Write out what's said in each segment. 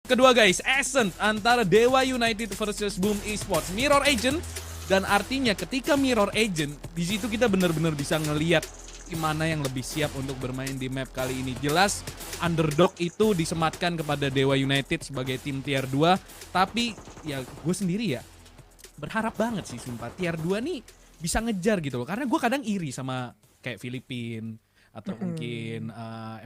Kedua guys, Ascent antara Dewa United versus Boom Esports, Mirror Agent. Dan artinya ketika Mirror Agent, di situ kita benar-benar bisa ngelihat gimana yang lebih siap untuk bermain di map kali ini. Jelas underdog itu disematkan kepada Dewa United sebagai tim tier 2. Tapi ya gue sendiri ya berharap banget sih sumpah tier 2 nih bisa ngejar gitu loh. Karena gue kadang iri sama kayak Filipina atau mungkin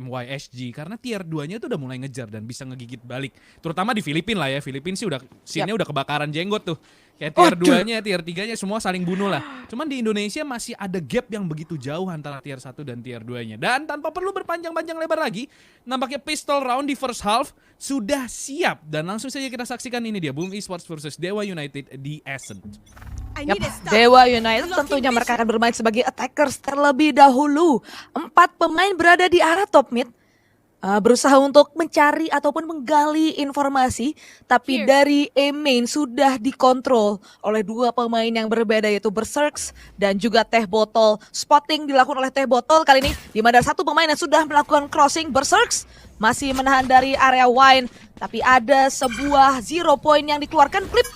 MYSG karena tier 2-nya tuh udah mulai ngejar dan bisa ngegigit balik. Terutama di Filipina lah ya. Filipina sih udah scene-nya udah kebakaran jenggot tuh. Kayak tier 2-nya, tier 3-nya semua saling bunuh lah. Cuman di Indonesia masih ada gap yang begitu jauh antara tier 1 dan tier 2-nya. Dan tanpa perlu berpanjang-panjang lebar lagi, nampaknya pistol round di first half sudah siap. Dan langsung saja kita saksikan ini dia, Boom Esports versus Dewa United di Ascent. Yap, Dewa United tentunya mereka akan bermain sebagai attackers terlebih dahulu. 4 pemain berada di arah top mid. Berusaha untuk mencari ataupun menggali informasi. Tapi dari A main sudah dikontrol oleh 2 pemain yang berbeda yaitu Berserks dan juga Teh Botol. Spotting dilakukan oleh Teh Botol kali ini. Di mana ada 1 pemain yang sudah melakukan crossing. Berserks masih menahan dari area wine. Tapi ada sebuah 0 point yang dikeluarkan. Flip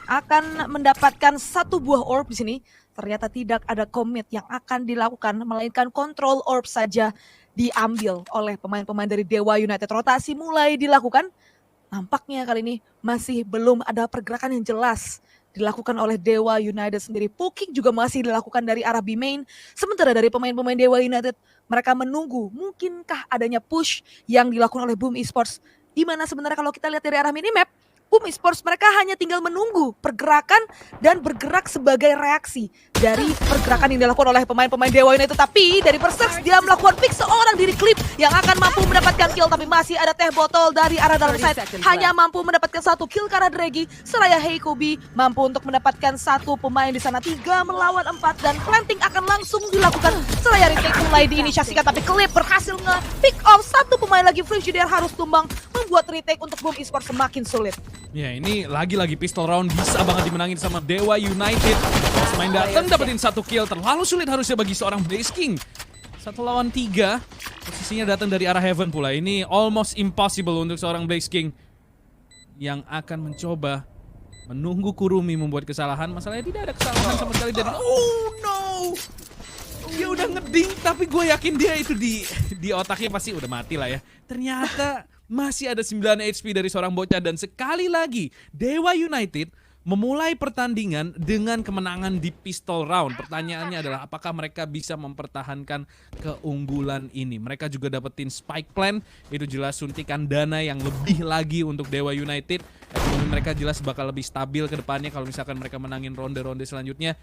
akan mendapatkan 1 buah orb di sini. Ternyata tidak ada commit yang akan dilakukan, melainkan control orb saja diambil oleh pemain-pemain dari Dewa United. Rotasi mulai dilakukan. Nampaknya kali ini masih belum ada pergerakan yang jelas dilakukan oleh Dewa United sendiri. Poking juga masih dilakukan dari arah B main. Sementara dari pemain-pemain Dewa United, mereka menunggu mungkinkah adanya push yang dilakukan oleh Boom Esports. Di mana sebenarnya kalau kita lihat dari arah minimap, Boom Esports mereka hanya tinggal menunggu pergerakan dan bergerak sebagai reaksi dari pergerakan yang dilakukan oleh pemain-pemain Dewa United. Tapi dari Berserks dia melakukan pick seorang diri klip yang akan mampu mendapatkan kill. Tapi masih ada Teh Botol dari arah dalam side hanya mampu mendapatkan 1 kill karena Draggy. Seraya Heikobi mampu untuk mendapatkan 1 pemain di sana. 3 melawan 4 dan planting akan langsung dilakukan. Seraya retake mulai diinisiasikan tapi klip berhasil nge-pick off 1 pemain lagi. Frigidaire harus tumbang, membuat retake untuk Boom Esports semakin sulit. Ya ini lagi-lagi pistol round bisa banget dimenangin sama Dewa United. Main datang dapetin 1 kill, terlalu sulit harusnya bagi seorang Blaze King. 1 lawan 3, posisinya datang dari arah Heaven pula. Ini almost impossible untuk seorang Blaze King yang akan mencoba menunggu Kurumi membuat kesalahan. Masalahnya tidak ada kesalahan sama sekali dari... Oh no! Dia udah ngeding, tapi gue yakin dia itu di otaknya pasti udah mati lah ya. Ternyata masih ada 9 HP dari seorang bocah. Dan sekali lagi Dewa United memulai pertandingan dengan kemenangan di pistol round. Pertanyaannya adalah apakah mereka bisa mempertahankan keunggulan ini. Mereka juga dapetin spike plan. Itu jelas suntikan dana yang lebih lagi untuk Dewa United. Mereka jelas bakal lebih stabil ke depannya kalau misalkan mereka menangin ronde-ronde selanjutnya.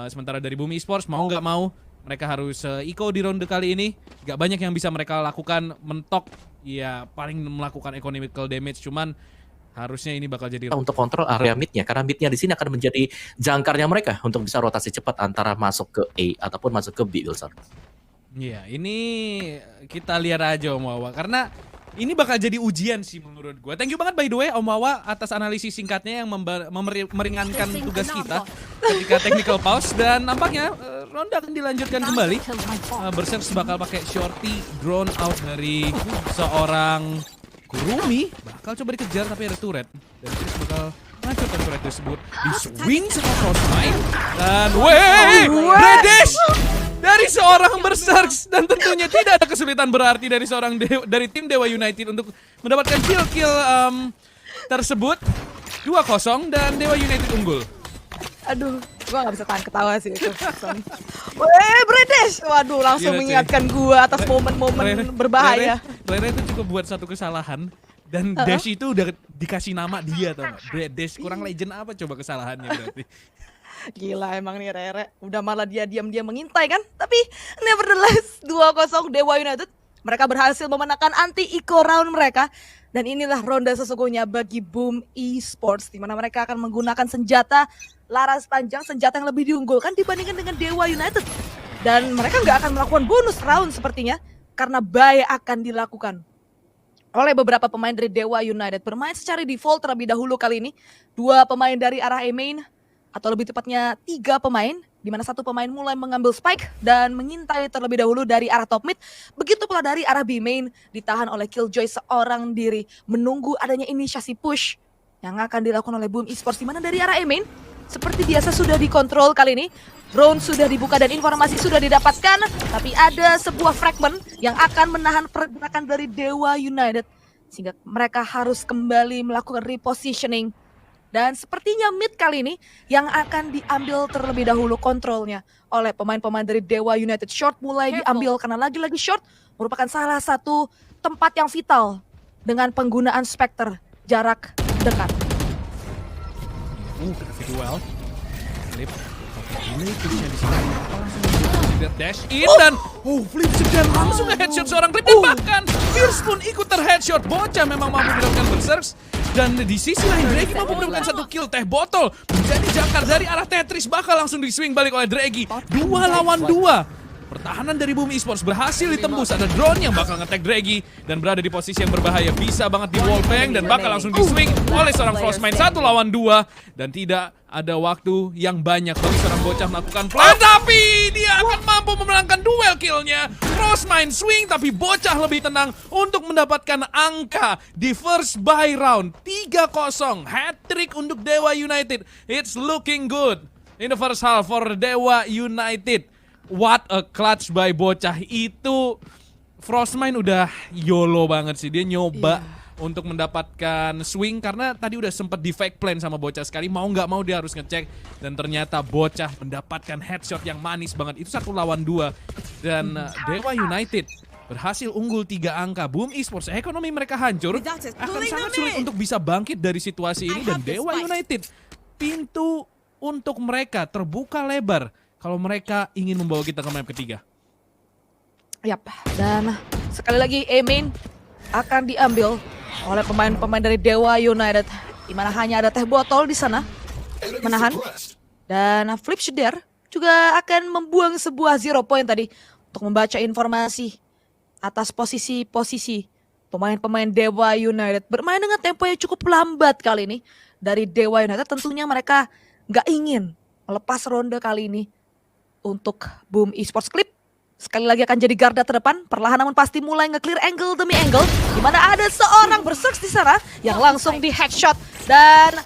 Sementara dari Boom Esports mau nggak mau mereka harus eco di ronde kali ini. Gak banyak yang bisa mereka lakukan. Mentok ya paling melakukan economical damage. Cuman harusnya ini bakal jadi untuk kontrol area midnya, karena midnya di sini akan menjadi jangkarnya mereka untuk bisa rotasi cepat antara masuk ke A ataupun masuk ke B, Wilson. Iya, ini kita lihat aja Om Wawa, karena ini bakal jadi ujian sih menurut gue. Thank you banget by the way Om Wawa atas analisis singkatnya yang meringankan tugas kita ketika technical pause. Dan nampaknya ronde akan dilanjutkan kembali. Berserks bakal pakai shorty drone out dari seorang Kurumi, bakal coba dikejar tapi ada turret. Dan Chris bakal menghancurkan turret tersebut. Di swing sama Frostbite. Dan Redesh dari seorang Berserks. Dan tentunya tidak ada kesulitan berarti dari dari tim Dewa United untuk mendapatkan kill tersebut. 2-0 dan Dewa United unggul. Aduh, gua gak bisa tahan ketawa sih itu. Bredes! Waduh, langsung mengingatkan gua atas momen-momen berbahaya. Rere itu cukup buat 1 kesalahan. Dan Dash itu udah dikasih nama dia tau gak? Bredes, kurang legend apa coba kesalahannya berarti. Gila emang nih Rere. Udah malah dia diam-diam mengintai kan. Tapi nevertheless 2-0 Dewa United. Mereka berhasil memenangkan anti-eco round mereka. Dan inilah ronde sesungguhnya bagi Boom Esports. Dimana mereka akan menggunakan senjata laras panjang, senjata yang lebih diunggulkan dibandingkan dengan Dewa United. Dan mereka nggak akan melakukan bonus round sepertinya. Karena buy akan dilakukan oleh beberapa pemain dari Dewa United. Bermain secara default terlebih dahulu kali ini. 2 pemain dari arah A main. Atau lebih tepatnya 3 pemain di mana satu pemain mulai mengambil spike dan mengintai terlebih dahulu dari arah top mid. Begitu pula dari arah B main ditahan oleh Killjoy seorang diri, menunggu adanya inisiasi push yang akan dilakukan oleh Boom Esports, di mana dari arah A main seperti biasa sudah dikontrol kali ini. Drone sudah dibuka dan informasi sudah didapatkan, tapi ada sebuah fragment yang akan menahan pergerakan dari Dewa United sehingga mereka harus kembali melakukan repositioning. Dan sepertinya mid kali ini yang akan diambil terlebih dahulu kontrolnya oleh pemain-pemain dari Dewa United. Short mulai diambil karena lagi-lagi short merupakan salah satu tempat yang vital dengan penggunaan Spectre jarak dekat. Fit well. Flip. Delay pushnya di sini. Langsung dash in dan Flip sedang langsung nge-headshot seorang Clip dan bahkan Fierce pun ikut ter-headshot. Bocah memang mampu mendapatkan berserks. Dan di sisi lain Draggy mampu mendapatkan satu kill. Teh botol menjadi jangkar dari arah Tetris, bakal langsung di swing balik oleh Draggy. 2 lawan 2. Pertahanan dari Boom Esports berhasil ditembus. Ada drone yang bakal nge-tag Draggy dan berada di posisi yang berbahaya. Bisa banget di wallbang dan bakal langsung di swing oleh seorang Frostmine. 1 lawan 2 dan tidak ada waktu yang banyak bagi seorang bocah melakukan plan, tapi dia akan mampu memenangkan duel killnya. Frostmine swing, tapi bocah lebih tenang untuk mendapatkan angka di first buy round. 3-0, hat-trick untuk Dewa United. It's looking good in the first half for Dewa United. What a clutch by bocah itu. Frostmine udah YOLO banget sih. Dia nyoba untuk mendapatkan swing karena tadi udah sempat di fake plan sama bocah sekali. Mau nggak mau dia harus ngecek. Dan ternyata bocah mendapatkan headshot yang manis banget. Itu 1 lawan 2. Dan Dewa United berhasil unggul 3 angka. Boom Esports, ekonomi mereka hancur. Akan sangat sulit untuk bisa bangkit dari situasi ini. Dan Dewa United, pintu untuk mereka terbuka lebar kalau mereka ingin membawa kita ke map ketiga. Yap, dan sekali lagi A main akan diambil oleh pemain-pemain dari Dewa United, di mana hanya ada Teh Botol di sana menahan, dan Flip Shader juga akan membuang sebuah 0 point tadi untuk membaca informasi atas posisi-posisi pemain-pemain Dewa United. Bermain dengan tempo yang cukup lambat kali ini dari Dewa United. Tentunya mereka nggak ingin melepas ronde kali ini untuk Boom Esports. Clip sekali lagi akan jadi garda terdepan, perlahan namun pasti mulai nge-clear angle demi angle, di mana ada seorang berserks di sana yang langsung di headshot. Dan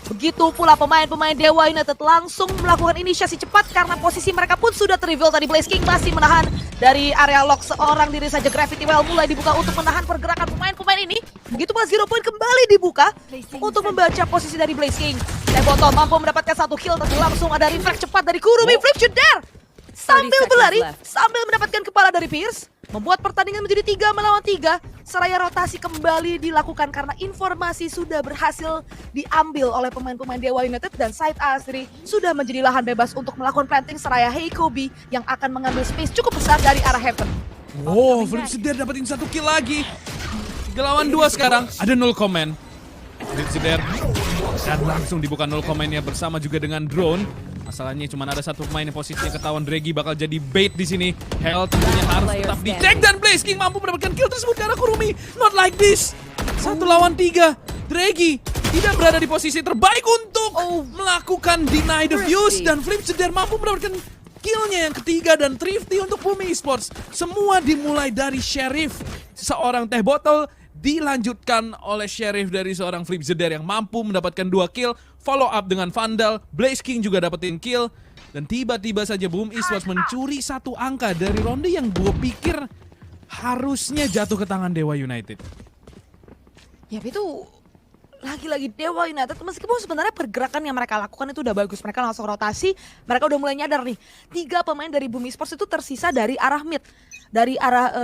begitu pula pemain-pemain Dewa United langsung melakukan inisiasi cepat karena posisi mereka pun sudah terreveal tadi. Blaze King masih menahan dari area lock seorang diri saja. Gravity Well mulai dibuka untuk menahan pergerakan pemain-pemain ini. Begitu pula 0 point kembali dibuka untuk membaca posisi dari Blaze King. Lebotol mampu mendapatkan 1 kill, tapi langsung ada refleks cepat dari Kurumi. Flip Shader sambil berlari, sambil mendapatkan kepala dari Pierce, membuat pertandingan menjadi 3 melawan 3. Seraya rotasi kembali dilakukan karena informasi sudah berhasil diambil oleh pemain-pemain Dewa United, dan side A sendiri sudah menjadi lahan bebas untuk melakukan planting. Seraya Heikobi yang akan mengambil space cukup besar dari arah Heaven. Flip Shader dapetin 1 kill lagi. 3 lawan 2 sekarang, ada 0 comment. Flip Shader dan langsung dibuka 0 komennya bersama juga dengan drone. Masalahnya cuma ada 1 pemain yang posisinya ketahuan. Draggy bakal jadi bait di sini. Hell tentunya harus tetap dicek, dan Blaze King mampu mendapatkan kill tersebut karena Kurumi. Not like this. 1 lawan 3. Draggy tidak berada di posisi terbaik untuk melakukan deny the views, dan Flip Shader mampu mendapatkan killnya yang ketiga dan Thrifty untuk Boom Esports. Semua dimulai dari Sheriff, seorang Teh Botol, dilanjutkan oleh Sheriff dari seorang Flip Shader yang mampu mendapatkan 2 kill. Follow up dengan Vandal, Blaze King juga dapetin kill. Dan tiba-tiba saja Boom Esports mencuri 1 angka dari ronde yang gue pikir harusnya jatuh ke tangan Dewa United. Ya itu lagi-lagi Dewa United, meskipun sebenarnya pergerakan yang mereka lakukan itu udah bagus. Mereka langsung rotasi, mereka udah mulai nyadar nih. 3 pemain dari Boom Esports itu tersisa dari arah mid, dari arah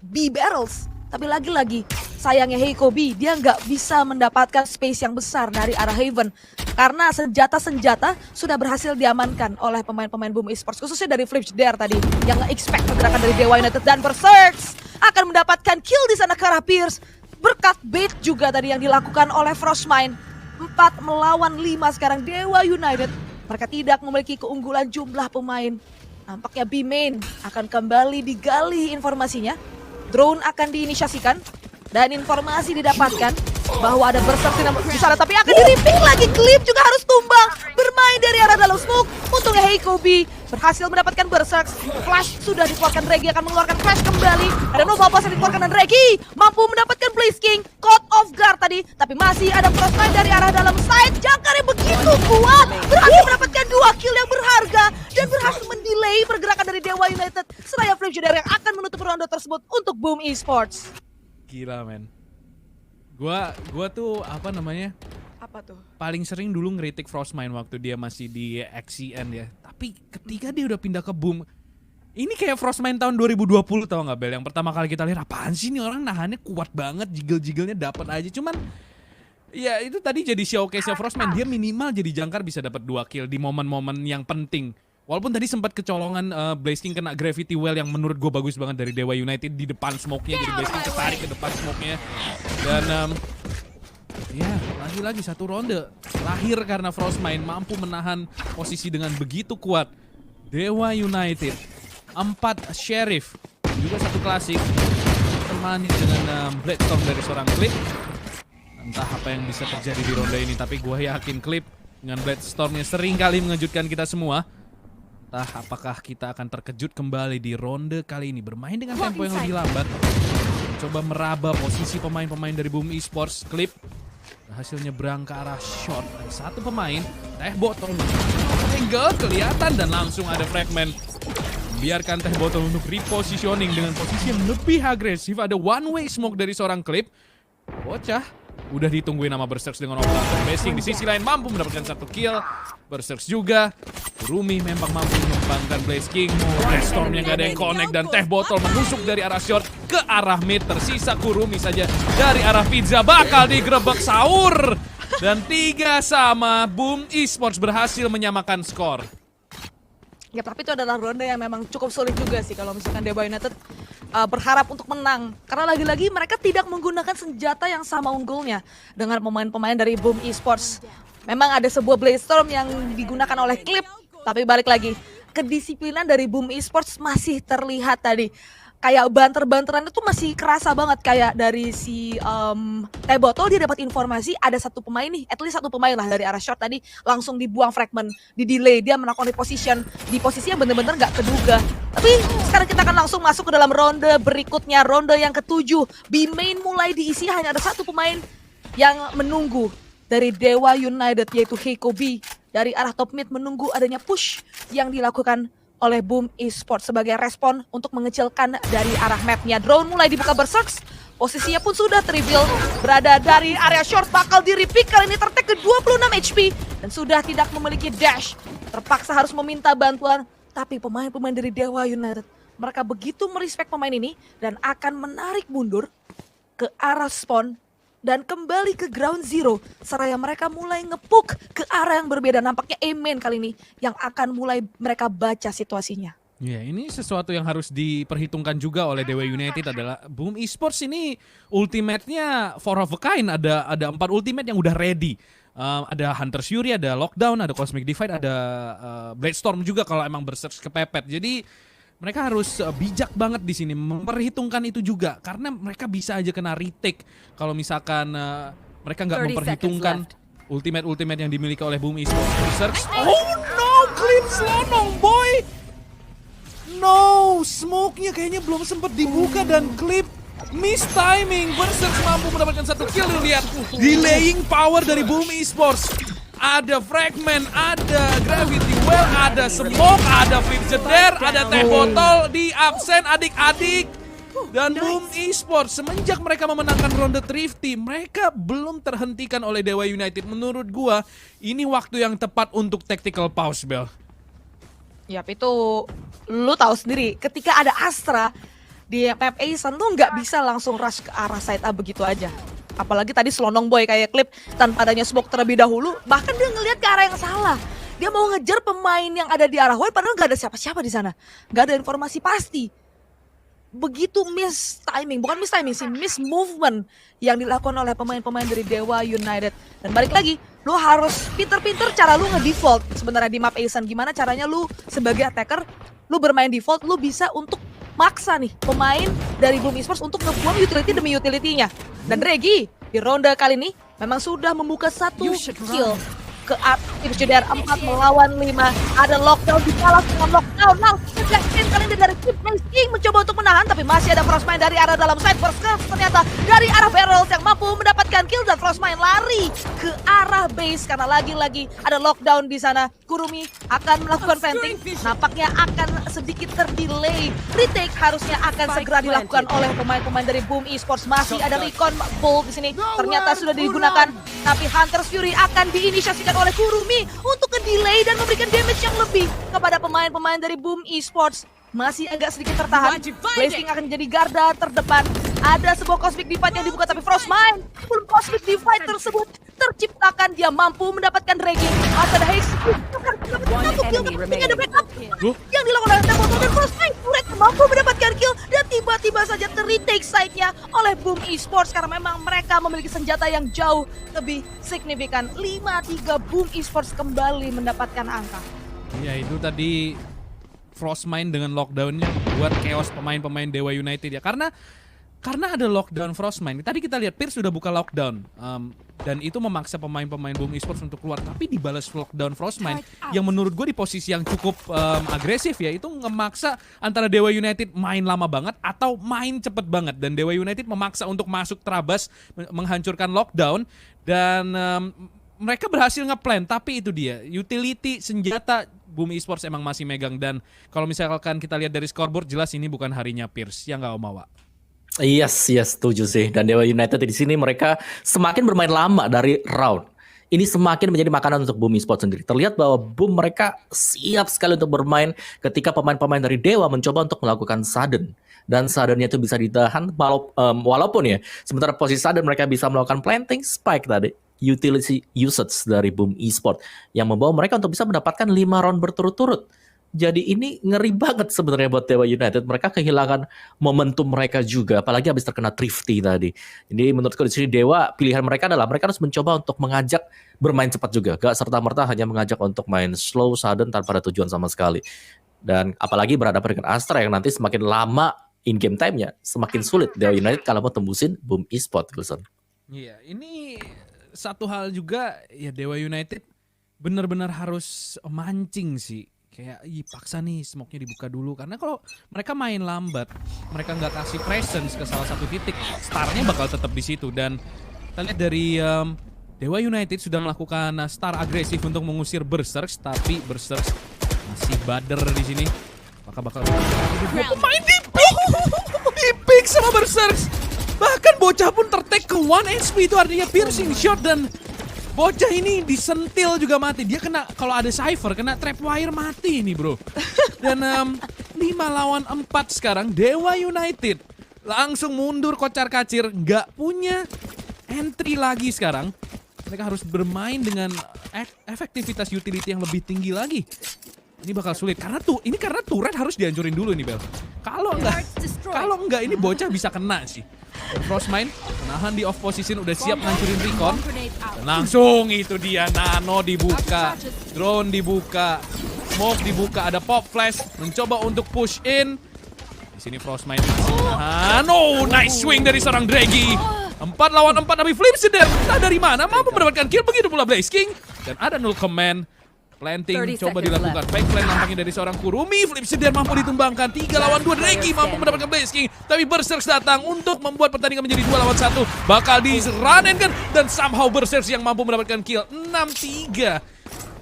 B barrels. Tapi lagi-lagi sayangnya Heikobi, dia nggak bisa mendapatkan space yang besar dari arah Haven. Karena senjata-senjata sudah berhasil diamankan oleh pemain-pemain Boom Esports. Khususnya dari Flip Shader tadi, yang nge-expect pergerakan dari Dewa United. Dan Berserks akan mendapatkan kill di sana ke arah Pierce. Berkat bait juga tadi yang dilakukan oleh Frostmine. 4 melawan 5 sekarang Dewa United. Mereka tidak memiliki keunggulan jumlah pemain. Nampaknya B main akan kembali digali informasinya. Drone akan diinisiasikan dan informasi didapatkan bahwa ada berserk di sana, tapi akan di-ripping lagi. Clip juga harus tumbang, bermain dari arah dalam smoke. Untungnya Heikobi berhasil mendapatkan berserk. Flash sudah dikeluarkan, Regi akan mengeluarkan flash kembali. Ada Nova Boss yang dikeluarkan dan Regi mampu mendapatkan Blaze King. Caught off guard tadi, tapi masih ada Frostbite dari arah dalam side. Jangkar yang begitu kuat, berhasil mendapatkan 2 kill yang berharga dan berhasil mendelay pergerakan dari Dewa United. Seraya Flame Shader yang akan menutup ronde tersebut untuk Boom Esports. Gila men. Gua tuh apa namanya? Apa tuh? Paling sering dulu ngeritik Frostmine waktu dia masih di XCN ya. Tapi ketika dia udah pindah ke Boom, ini kayak Frostmine tahun 2020 tau gak Bel? Yang pertama kali kita lihat, apaan sih nih orang nahannya kuat banget, jiggle-jigglenya dapat aja. Cuman ya itu tadi jadi showcase-nya Frostmine, dia minimal jadi jangkar bisa dapat 2 kill di momen-momen yang penting. Walaupun tadi sempat kecolongan Blaze King kena Gravity Well yang menurut gue bagus banget dari Dewa United di depan smoke-nya. Jadi Blaze King ketarik ke depan smoke-nya. Dan ya lagi-lagi satu ronde lahir karena Frostmine mampu menahan posisi dengan begitu kuat. Dewa United 4 Sheriff juga 1 klasik temani dengan Blade-Storm dari seorang Clip. Entah apa yang bisa terjadi di ronde ini, tapi gue yakin Clip dengan Blade-Stormnya sering kali mengejutkan kita semua. Entah apakah kita akan terkejut kembali di ronde kali ini, bermain dengan tempo yang lebih lambat. Coba meraba posisi pemain-pemain dari Boom Esports. Clip berhasil nyebrang ke arah short. Ada 1 pemain, Teh Botol angle kelihatan dan langsung ada fragment. Biarkan Teh Botol untuk repositioning dengan posisi yang lebih agresif. Ada one way smoke dari seorang Clip. Bocah udah ditungguin nama Berserk dengan Operator Basing. Di sisi lain mampu mendapatkan 1 kill. Berserk juga. Kurumi memang mampu mengembangkan Blaze King. Stormnya gak ada yang connect dan Teh Botol menusuk dari arah short ke arah mid. Tersisa Kurumi saja dari arah pizza, bakal digerebek sahur. Dan 3-3 Boom Esports berhasil menyamakan skor. Ya, tapi itu adalah ronde yang memang cukup sulit juga sih kalau misalkan Dewa United berharap untuk menang. Karena lagi-lagi mereka tidak menggunakan senjata yang sama unggulnya dengan pemain-pemain dari Boom Esports. Memang ada sebuah Blaze Storm yang digunakan oleh Clip, tapi balik lagi, kedisiplinan dari Boom Esports masih terlihat tadi. Kayak banter-banteran itu masih kerasa banget, kayak dari si Teh Botol dia dapat informasi ada 1 pemain nih, at least 1 pemain lah dari arah short tadi langsung dibuang fragment, di delay, dia melakukan reposition di posisi yang bener-bener gak keduga. Tapi sekarang kita akan langsung masuk ke dalam ronde berikutnya, ronde yang ke-7. B-main mulai diisi, hanya ada 1 pemain yang menunggu dari Dewa United yaitu Heikobi. Dari arah top mid menunggu adanya push yang dilakukan oleh Boom Esports sebagai respon untuk mengecilkan dari arah mapnya. Drone mulai dibuka Berserks, posisinya pun sudah terreveal berada dari area short, bakal di-repick, kali ini tertek ke 26 HP dan sudah tidak memiliki dash. Terpaksa harus meminta bantuan, tapi pemain-pemain dari Dewa United, mereka begitu merespek pemain ini dan akan menarik mundur ke arah spawn dan kembali ke ground zero. Seraya mereka mulai ngepuk ke arah yang berbeda. Nampaknya A-main kali ini yang akan mulai mereka baca situasinya. Ya, ini sesuatu yang harus diperhitungkan juga oleh Dewa United adalah Boom Esports ini ultimate-nya 4 of a kind. Ada 4 ultimate yang udah ready. Ada Hunter's Fury, ada Lockdown, ada Cosmic Divide, ada Blade Storm juga kalau emang Berserk kepepet. Jadi mereka harus bijak banget di sini memperhitungkan itu juga karena mereka bisa aja kena retake kalau misalkan mereka nggak memperhitungkan ultimate yang dimiliki oleh Boom Esports. Berserk. Oh no, Clip selonong boy. No, smoke-nya kayaknya belum sempat dibuka dan Clip miss timing. Berserk mampu mendapatkan 1 kill. Lihat delaying power dari Boom Esports. Ada fragment, ada gravity well, ada smoke, ada flip jeder, ada Teh Botol di absen adik-adik. Dan Boom Esports semenjak mereka memenangkan ronde Thrifty, mereka belum terhentikan oleh Dewa United. Menurut gua, ini waktu yang tepat untuk tactical pause, Bel. Yap, itu lu tahu sendiri, ketika ada Astra di map Aizen lu nggak bisa langsung rush ke arah side A begitu aja. Apalagi tadi selonong boy kayak Clip tanpa adanya smoke terlebih dahulu, bahkan dia ngelihat ke arah yang salah. Dia mau ngejar pemain yang ada di arah Y padahal nggak ada siapa-siapa di sana. Nggak ada informasi pasti. Begitu miss timing, bukan miss timing sih, miss movement yang dilakukan oleh pemain-pemain dari Dewa United. Dan balik lagi, lu harus pinter-pinter cara lu nge-default sebenarnya di map Aizen. Gimana caranya lu sebagai attacker, lu bermain default, lu bisa untuk maksa nih pemain dari Boom Esports untuk ngebuang utility demi utility-nya. Dan Regi Di ronde kali ini memang sudah membuka 1 kill ke tim Shooter 4 melawan 5. Ada lockdown dibalas dengan lockdown. Langsung Blackpink kali ini dari tim King mencoba untuk menahan, tapi masih ada Frostmine dari arah dalam side. First ternyata dari arah barrels yang mampu mendapatkan kill, dan Frostmine lari ke arah base karena lagi-lagi ada lockdown di sana. Kurumi akan melakukan planting, nampaknya akan sedikit terdelay. Retake harusnya akan segera dilakukan oleh pemain-pemain dari Boom Esports. Masih ada Recon Bull di sini, ternyata sudah digunakan, tapi Hunter's Fury akan diinisiasikan oleh Kurumi untuk nge-delay dan memberikan damage yang lebih kepada pemain-pemain dari Boom Esports. Masih agak sedikit tertahan. Blazing akan jadi garda terdepan. Ada sebuah Cosmic Divide yang dibuka, tapi Frostmine belum Cosmic Divide tersebut terciptakan. Dia mampu mendapatkan Reggie. Masih ada Haze. Satu kill, tapi ada backup yang dilakukan oleh Tempotor, dan Frostmine mampu mendapatkan kill, dan tiba-tiba saja ter-retake side-nya oleh Boom Esports karena memang mereka memiliki senjata yang jauh lebih signifikan. 5-3 Boom Esports kembali mendapatkan angka. Ya itu tadi Frostmine dengan lockdownnya buat chaos pemain-pemain Dewa United ya. Karena ada lockdown Frostmine. Tadi kita lihat Pierce sudah buka lockdown. Dan itu memaksa pemain-pemain Boom Esports untuk keluar. Tapi dibalas lockdown Frostmine yang menurut gue di posisi yang cukup agresif ya. Itu ngemaksa antara Dewa United main lama banget atau main cepet banget. Dan Dewa United memaksa untuk masuk terabas, menghancurkan lockdown. Dan mereka berhasil ngeplan. Tapi itu dia, utility senjata Boom Esports emang masih megang. Dan kalau misalkan kita lihat dari scoreboard, jelas ini bukan harinya Pierce. Ya nggak, Om Awa? Yes, setuju sih. Dan Dewa United di sini mereka semakin bermain lama dari round. Ini semakin menjadi makanan untuk Boom Esports sendiri. Terlihat bahwa Boom mereka siap sekali untuk bermain ketika pemain-pemain dari Dewa mencoba untuk melakukan sudden. Dan suddennya itu bisa ditahan walaupun ya, sementara posisi sudden mereka bisa melakukan planting spike tadi. Utility usage dari Boom Esports yang membawa mereka untuk bisa mendapatkan 5 round berturut-turut. Jadi ini ngeri banget sebenarnya buat Dewa United. Mereka kehilangan momentum mereka juga, apalagi habis terkena Thrifty tadi. Jadi menurutku di sini Dewa pilihan mereka adalah mereka harus mencoba untuk mengajak bermain cepat juga, gak serta-merta hanya mengajak untuk main slow, sudden tanpa ada tujuan sama sekali. Dan apalagi berhadapan dengan Astra yang nanti semakin lama in game time-nya, semakin sulit Dewa United kalau mau tembusin Boom Esports, Wilson. Iya, ini satu hal juga ya, Dewa United benar-benar harus mancing sih. Kayak paksa nih smoke-nya dibuka dulu. Karena kalau mereka main lambat, mereka nggak kasih presence ke salah satu titik, starnya bakal tetap di situ. Dan kita lihat dari Dewa United sudah melakukan star agresif untuk mengusir Berserks, tapi Berserks masih bader di sini. Apakah bakal pemain di-pick sama Berserks. Bahkan bocah pun tertek ke 1 HP, itu artinya piercing shot, dan bocah ini disentil juga mati. Dia kena, kalau ada Cypher, kena trapwire mati ini bro. Dan 5 lawan 4 sekarang Dewa United langsung mundur kocar kacir. Nggak punya entry lagi sekarang. Mereka harus bermain dengan efektivitas utility yang lebih tinggi lagi. Ini bakal sulit karena turret harus dihancurin dulu nih Bel. Kalau enggak ini bocah bisa kena sih. Frostmine menahan di off position, udah siap ngancurin Recon. Dan langsung itu dia, nano dibuka, drone dibuka, smoke dibuka, ada pop flash mencoba untuk push in. Di sini Frostmine masih menahan. Oh, nice swing dari seorang Draggy. 4 lawan 4 tapi Flip Seder entah dari mana mampu mendapatkan kill. Begitu pula Blaze King dan ada null command. Planting coba dilakukan, fake plan nampaknya dari seorang Kurumi. Flip Seder mampu ditumbangkan, 3 lawan 2. Draggy mampu mendapatkan Blaze King, tapi Berserks datang untuk membuat pertandingan menjadi 2 lawan 1. Bakal di-run-in kan, dan somehow Berserks yang mampu mendapatkan kill. 6-3.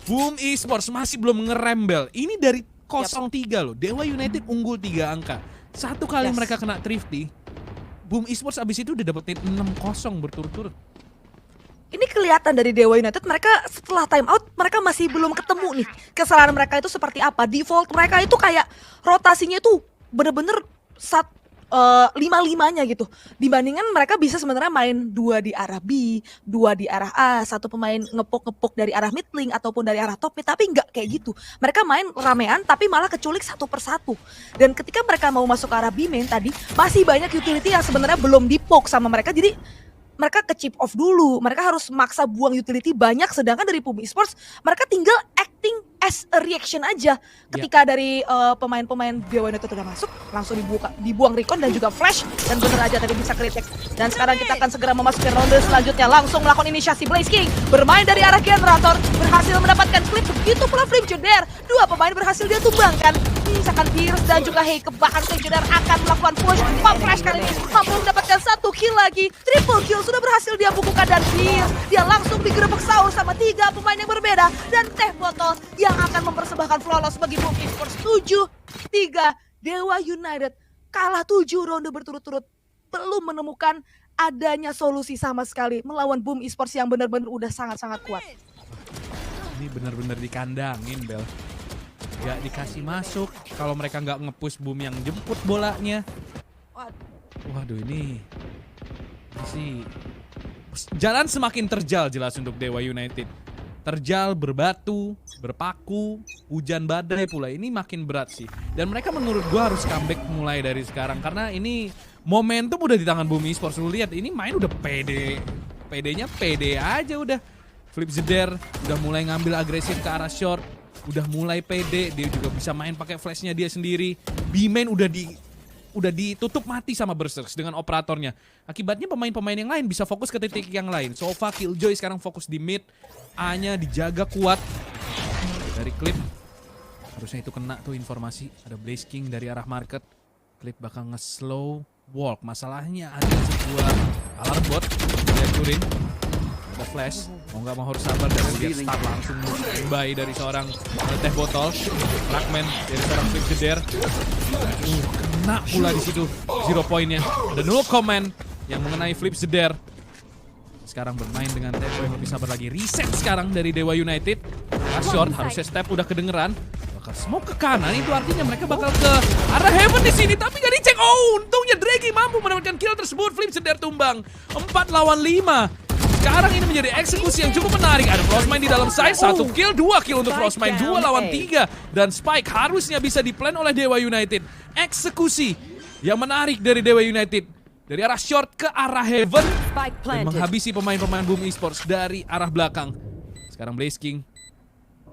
Boom Esports masih belum ngerembel. Ini dari 0-3 loh. Dewa United unggul 3 angka. Satu kali mereka kena Thrifty, Boom Esports abis itu udah dapetin 6-0 berturut-turut. Ini kelihatan dari Dewa United, mereka setelah time out mereka masih belum ketemu nih kesalahan mereka itu seperti apa. Default mereka itu kayak rotasinya itu bener-bener 5-5-nya gitu. Dibandingkan mereka bisa sebenarnya main 2 di arah B, 2 di arah A, satu pemain ngepok-ngepok dari arah mid lane ataupun dari arah top mid, tapi nggak kayak gitu. Mereka main ramean tapi malah keculik satu persatu. Dan ketika mereka mau masuk ke arah B main tadi, masih banyak utility yang sebenarnya belum dipok sama mereka, jadi mereka ke chip off dulu, mereka harus maksa buang utility banyak, sedangkan dari Boom Esports mereka tinggal acting fast reaction aja ketika dari pemain-pemain Dewa United udah masuk, langsung dibuang recon dan juga flash, dan bener aja tadi bisa kritik. Dan sekarang kita akan segera memasuki ronde selanjutnya, langsung melakukan inisiasi. Blaze King bermain dari arah generator, berhasil mendapatkan clip, begitu pula Flip Juder. Dua pemain berhasil dia tumbangkan. Misalkan Pierce dan juga Heike, bahkan Flip Juder akan melakukan push. Pump flash kali ini mampu mendapatkan 1 kill lagi. Triple kill sudah berhasil dia bukukan, dan Pierce dia langsung digerebek sahur sama 3 pemain yang berbeda. Dan Teh Botol yang akan mempersembahkan flawless bagi Boom Esports. 7-3 Dewa United kalah 7 ronde berturut-turut, belum menemukan adanya solusi sama sekali melawan Boom Esports yang benar-benar udah sangat-sangat kuat. Ini benar-benar dikandangin, Bel. Gak dikasih masuk kalau mereka nggak nge-push Boom yang jemput bolanya. Waduh, ini sih jalan semakin terjal jelas untuk Dewa United. Terjal, berbatu, berpaku, hujan badai pula. Ini makin berat sih. Dan mereka menurut gua harus comeback mulai dari sekarang, karena ini momentum udah di tangan Boom Esports. Lu lihat ini main udah pede. Pedenya pede aja udah. Flip Juder udah mulai ngambil agresif ke arah short. Udah mulai pede, dia juga bisa main pakai flashnya dia sendiri. B-main udah ditutup mati sama Berserks dengan operatornya. Akibatnya pemain-pemain yang lain bisa fokus ke titik yang lain. Sova, Killjoy sekarang fokus di mid. A-nya dijaga kuat dari Clip. Harusnya itu kena tuh informasi. Ada Blaze King dari arah market. Clip bakal nge-slow walk. Masalahnya ada sebuah alarm bot dari Turin. Ada flash. Mau nggak mau harus sabar dan lihat start langsung by dari seorang Teh Botol. Fragment dari seorang Flip Juder. Kena pula di situ 0 poinnya. Ada no comment yang mengenai Flip Juder. Sekarang bermain dengan tempo yang lebih sabar lagi. Reset sekarang dari Dewa United. Short harusnya step udah kedengeran. Bakal smoke ke kanan, itu artinya mereka bakal ke arah Heaven di sini, tapi gak dicek. Oh, untungnya Draghi mampu mendapatkan kill tersebut. Flip Juder tumbang 4 lawan 5. Sekarang ini menjadi eksekusi yang cukup menarik. Ada Frostmine di dalam side, 1 kill, 2 kill untuk Frostmine, 2 lawan 3. Dan Spike harusnya bisa diplan oleh Dewa United. Eksekusi yang menarik dari Dewa United. Dari arah short ke arah Heaven. Dan menghabisi pemain-pemain Boom Esports dari arah belakang. Sekarang Blaze King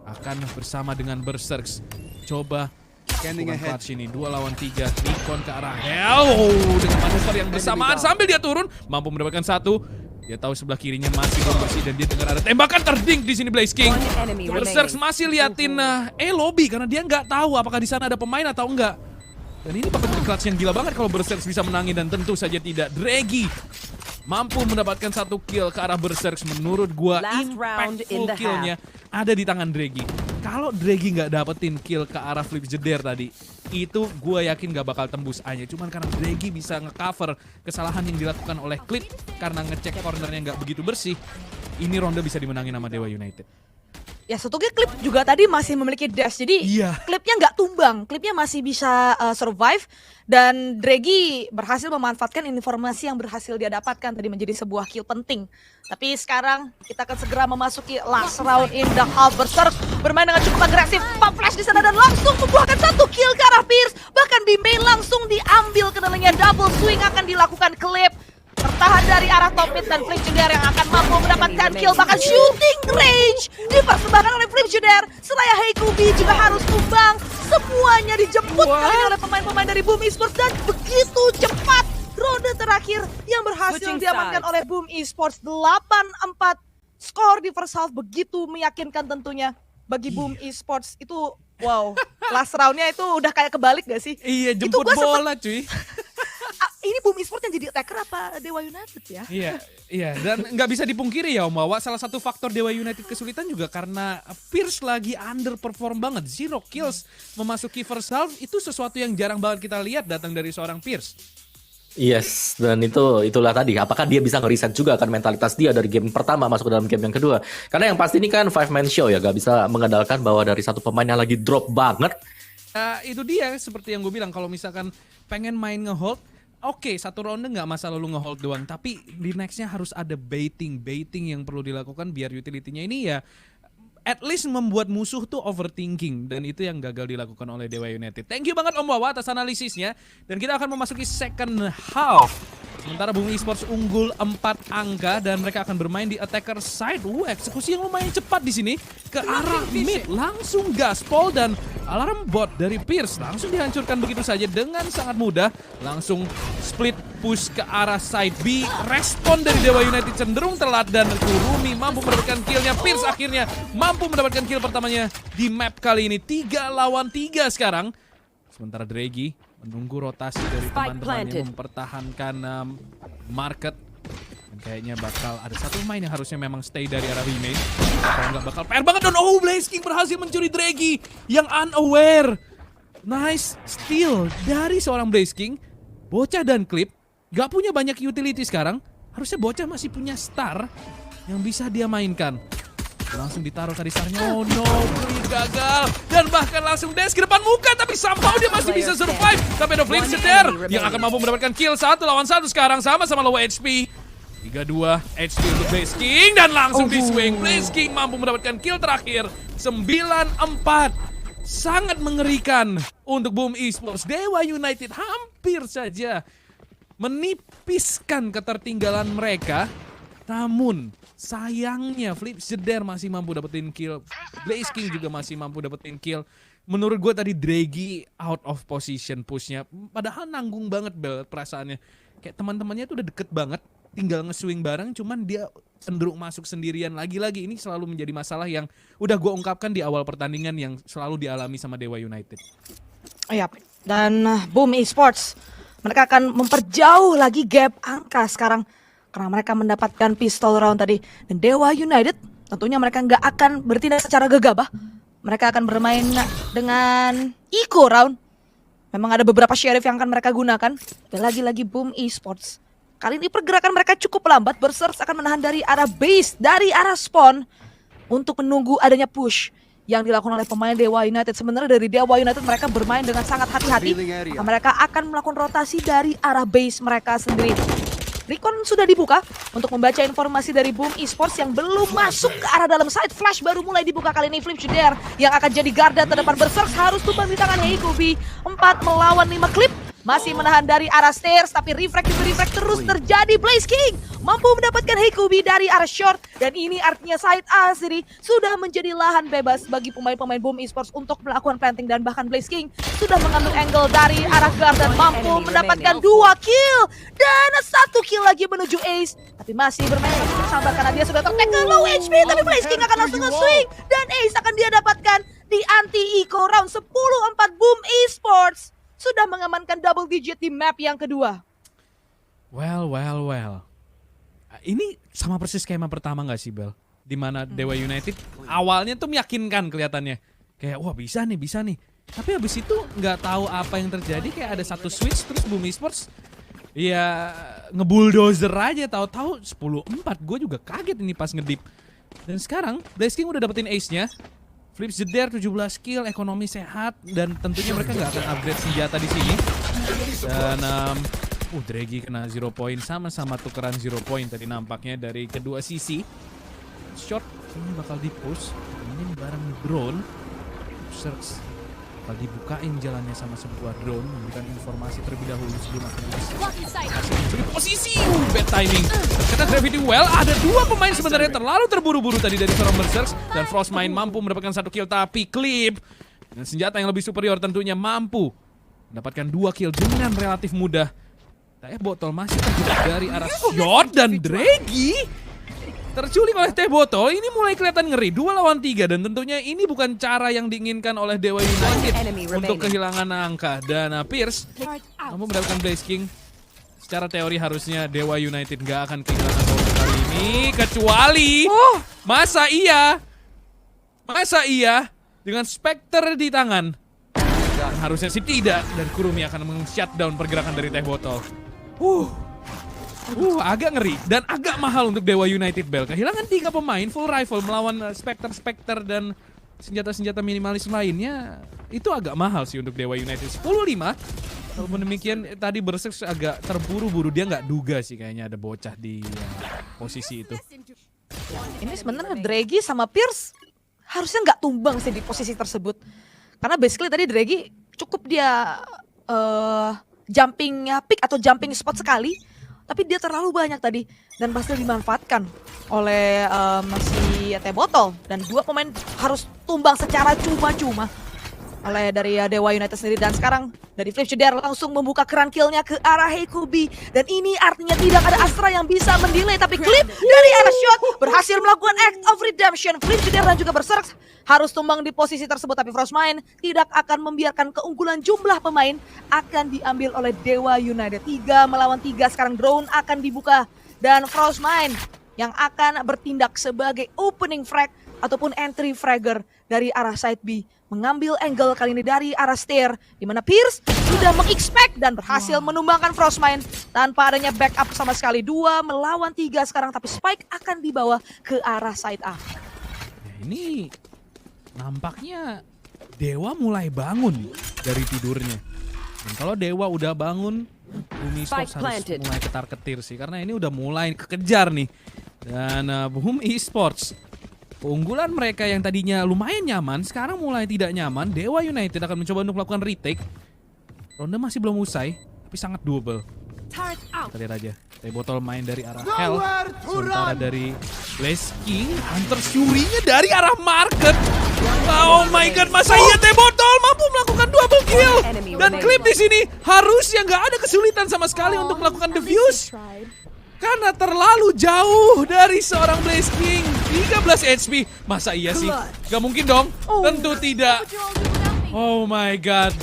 akan bersama dengan Berserks. Coba bukan clutch ini, 2 lawan 3. Recon ke arah Hell. Dengan manuver yang bersamaan sambil dia turun. Mampu mendapatkan 1. Dia tahu sebelah kirinya masih belum bersih dan dia dengar ada tembakan terding di sini Blaze King. Berserks masih liatin lobby karena dia nggak tahu apakah di sana ada pemain atau enggak. Dan ini bakal clutch yang gila banget kalau Berserks bisa menangin, dan tentu saja tidak. Draghi mampu mendapatkan 1 kill ke arah Berserks. Menurut gua impactful killnya ada di tangan Draghi. Kalau Draghi nggak dapetin kill ke arah Flip Juder tadi, itu gue yakin gak bakal tembus A-nya. Cuman karena Draghi bisa nge-cover kesalahan yang dilakukan oleh Clip karena ngecek cornernya nggak begitu bersih, ini ronde bisa dimenangin sama Dewa United. Ya satunya Clip juga tadi masih memiliki dash, jadi Clipnya nggak tumbang, Clipnya masih bisa survive. Dan Draghi berhasil memanfaatkan informasi yang berhasil dia dapatkan tadi menjadi sebuah kill penting. Tapi sekarang kita akan segera memasuki last round in the half. Berserk bermain dengan cukup agresif, pump flash di sana dan langsung membuahkan 1 kill ke arah Pierce. Bahkan B-main langsung diambil kendalinya, double swing akan dilakukan Clip. Tertahan dari arah top mid dan Flip Juder yang akan mampu mendapatkan kill, bahkan shooting range dipersembahkan oleh Flip Juder. Seraya Heikubi juga harus tumbang. Semuanya dijemput kali ini oleh pemain-pemain dari Boom Esports, dan begitu cepat ronde terakhir yang berhasil diamankan oleh Boom Esports. 8-4 skor di first half, begitu meyakinkan tentunya bagi Boom Esports. Itu wow, last roundnya itu udah kayak kebalik gak sih? Iya, jemput bola cuy. Ini Boom Esports yang jadi attacker apa Dewa United ya? Iya, dan nggak bisa dipungkiri ya Om Wawa, salah satu faktor Dewa United kesulitan juga karena Pierce lagi underperform banget. 0 kills memasuki first half, itu sesuatu yang jarang banget kita lihat datang dari seorang Pierce. Yes, dan itulah tadi. Apakah dia bisa ngeriset juga kan mentalitas dia dari game pertama masuk ke dalam game yang kedua? Karena yang pasti ini kan 5-man show ya, gak bisa mengandalkan bahwa dari satu pemain yang lagi drop banget. Itu dia, seperti yang gue bilang, kalau misalkan pengen main ngehold, oke, 1 ronde nggak masalah lu ngehold doang, tapi di nextnya harus ada baiting yang perlu dilakukan biar utility-nya ini ya at least membuat musuh tuh overthinking, dan itu yang gagal dilakukan oleh Dewa United. Thank you banget Om Wawa atas analisisnya, dan kita akan memasuki second half Sementara Bumi Esports unggul 4 angka dan mereka akan bermain di attacker side. Eksekusi yang lumayan cepat di sini ke arah mid. Langsung gaspol dan alarm bot dari Pierce langsung dihancurkan begitu saja dengan sangat mudah. Langsung split push ke arah side B. Respon dari Dewa United cenderung telat dan Kurumi mampu mendapatkan killnya. Pierce akhirnya mampu mendapatkan kill pertamanya di map kali ini. 3 lawan 3 sekarang. Sementara Dregi menunggu rotasi dari teman-temannya mempertahankan market. Dan kayaknya bakal ada satu pemain yang harusnya memang stay dari arah remake. Kalau nggak bakal PR banget. Dan Blaze King berhasil mencuri Dregi yang unaware. Nice steal dari seorang Blaze King. Bocah dan Clip gak punya banyak utility sekarang. Harusnya Bocah masih punya star yang bisa dia mainkan. Langsung ditaruh tadi starnya. Oh no, gagal. Dan bahkan langsung dash ke depan muka. Tapi somehow dia masih bisa survive. Tapi ada Flip Cedar yang akan mampu mendapatkan kill 1 lawan 1 sekarang. Sama-sama low HP. 3-2 HP untuk Blaze King. Dan langsung di swing. Blaze King mampu mendapatkan kill terakhir. 9-4. Sangat mengerikan untuk Boom Esports. Dewa United hampir saja menipiskan ketertinggalan mereka. Namun sayangnya Flip Cedar masih mampu dapetin kill. Blaze King juga masih mampu dapetin kill. Menurut gue tadi Dregi out of position pushnya. Padahal nanggung banget Bel perasaannya. Kayak teman-temannya tuh udah deket banget. Tinggal nge-swing bareng, cuman dia cenderung masuk sendirian. Lagi-lagi ini selalu menjadi masalah yang udah gue ungkapkan di awal pertandingan yang selalu dialami sama Dewa United. Iya, dan Boom Esports mereka akan memperjauh lagi gap angka sekarang karena mereka mendapatkan pistol round tadi. Dan Dewa United tentunya mereka nggak akan bertindak secara gegabah. Mereka akan bermain dengan eco round. Memang ada beberapa sheriff yang akan mereka gunakan. Dan lagi-lagi Boom Esports. Kali ini pergerakan mereka cukup lambat. Berserks akan menahan dari arah base, dari arah spawn untuk menunggu adanya push yang dilakukan oleh pemain Dewa United. Sebenarnya dari Dewa United mereka bermain dengan sangat hati-hati. Mereka akan melakukan rotasi dari arah base mereka sendiri. Recon sudah dibuka untuk membaca informasi dari Boom Esports yang belum masuk ke arah dalam side. Flash baru mulai dibuka kali ini. Flip Cedar yang akan jadi garda terdepan. Berserks harus tumbang di tangan Heikubi. 4 melawan 5 Clip. Masih menahan dari arah stairs, tapi refract terus terjadi. Blaze King mampu mendapatkan Heikubi dari arah short. Dan ini artinya side A sendiri sudah menjadi lahan bebas bagi pemain-pemain Boom Esports untuk melakukan planting. Dan bahkan Blaze King sudah mengambil angle dari arah guard dan mampu mendapatkan 2 kill. Dan 1 kill lagi menuju Ace. Tapi masih bermain bersama karena dia sudah tertekan low HP. Tapi Blaze King akan langsung nge-swing. Dan Ace akan dia dapatkan di anti-eco round 10-4 Boom Esports. Sudah mengamankan double digit di map yang kedua. Well. Ini sama persis kayak map pertama gak sih Bel? Dimana Dewa United awalnya tuh meyakinkan kelihatannya. Kayak wah bisa nih. Tapi habis itu nggak tahu apa yang terjadi. Kayak ada satu switch terus Boom Esports ya ngebulldozer aja. Tahu-tahu 10-4. Gue juga kaget ini pas ngedip. Dan sekarang Blaze King udah dapetin ace-nya. Flip Cedar 17 kill, ekonomi sehat, dan tentunya mereka nggak akan upgrade senjata di sini. Dan Dregi kena 0 point, sama-sama tukeran 0 point tadi nampaknya dari kedua sisi. Short ini bakal di-push, ini bareng drone. Search bakal dibukain jalannya sama sebuah drone, memberikan informasi terlebih dahulu sebelum akhirnya beri posisi. Bad timing. Karena Gravity Well ada 2 pemain sebenarnya terlalu terburu-buru tadi dari seorang Berserks. Dan Frostmind mampu mendapatkan 1 kill, tapi Clip dengan senjata yang lebih superior tentunya mampu mendapatkan 2 kill dengan relatif mudah. Teh Botol masih terjebak dari arah shot dan Dregi terculik oleh Teh Botol. Ini mulai kelihatan ngeri. 2 lawan 3 dan tentunya ini bukan cara yang diinginkan oleh Dewa United untuk kehilangan angka. Dan Pierce mampu mendapatkan Blaze King. Secara teori harusnya Dewa United gak akan kehilangan gol kali ini. Kecuali masa iya dengan Spectre di tangan. Dan harusnya sih tidak. Dan Kurumi akan meng-shutdown pergerakan dari Teh Botol. Agak ngeri dan agak mahal untuk Dewa United Bel. Kehilangan 3 pemain full rifle melawan Spectre dan senjata-senjata minimalis lainnya. Itu agak mahal sih untuk Dewa United. 10-5. Walaupun demikian tadi Berserks agak terburu-buru. Dia nggak duga sih kayaknya ada bocah di posisi itu. Ini sebenarnya Dregi sama Pierce harusnya nggak tumbang sih di posisi tersebut. Karena basically tadi Dregi cukup dia jumping pick atau jumping spot sekali. tapi dia terlalu banyak tadi dan berhasil dimanfaatkan oleh si T-Botol, dan 2 pemain harus tumbang secara cuma-cuma oleh dari Dewa United sendiri. Dan sekarang dari Flipshider langsung membuka keran killnya ke arah Heikubi, dan ini artinya tidak ada Astra yang bisa mendelay, tapi Clip dari arah shot berhasil melakukan act of redemption. Flipshider dan juga Berserk harus tumbang di posisi tersebut, tapi Frostmind tidak akan membiarkan keunggulan jumlah pemain akan diambil oleh Dewa United. 3 melawan 3 sekarang drone akan dibuka dan Frostmind yang akan bertindak sebagai opening frag ataupun entry fragger dari arah side B, mengambil angle kali ini dari arah stair, di mana Pierce sudah mengexpect dan berhasil menumbangkan Frostmind tanpa adanya backup sama sekali. 2 melawan 3 sekarang, tapi Spike akan dibawa ke arah side A. Ini nampaknya Dewa mulai bangun dari tidurnya. Dan kalau Dewa udah bangun, Bumi Esports harus mulai ketar-ketir sih, karena ini udah mulai kekejar nih. Dan Bumi Esports, keunggulan mereka yang tadinya lumayan nyaman, sekarang mulai tidak nyaman. Dewa United akan mencoba untuk melakukan retake. Ronde masih belum usai, tapi sangat doable. Kita lihat aja. T-Botol main dari arah Hell, sementara dari Blaze King, Hunter Fury-nya dari arah Market. Oh my god, masa iya T-Botol mampu melakukan double kill? Dan Clip di sini harusnya nggak ada kesulitan sama sekali untuk melakukan defuse, karena terlalu jauh dari seorang Blaze King. 13 HP. Masa iya sih? Gak mungkin dong. Tentu tidak. Oh my god.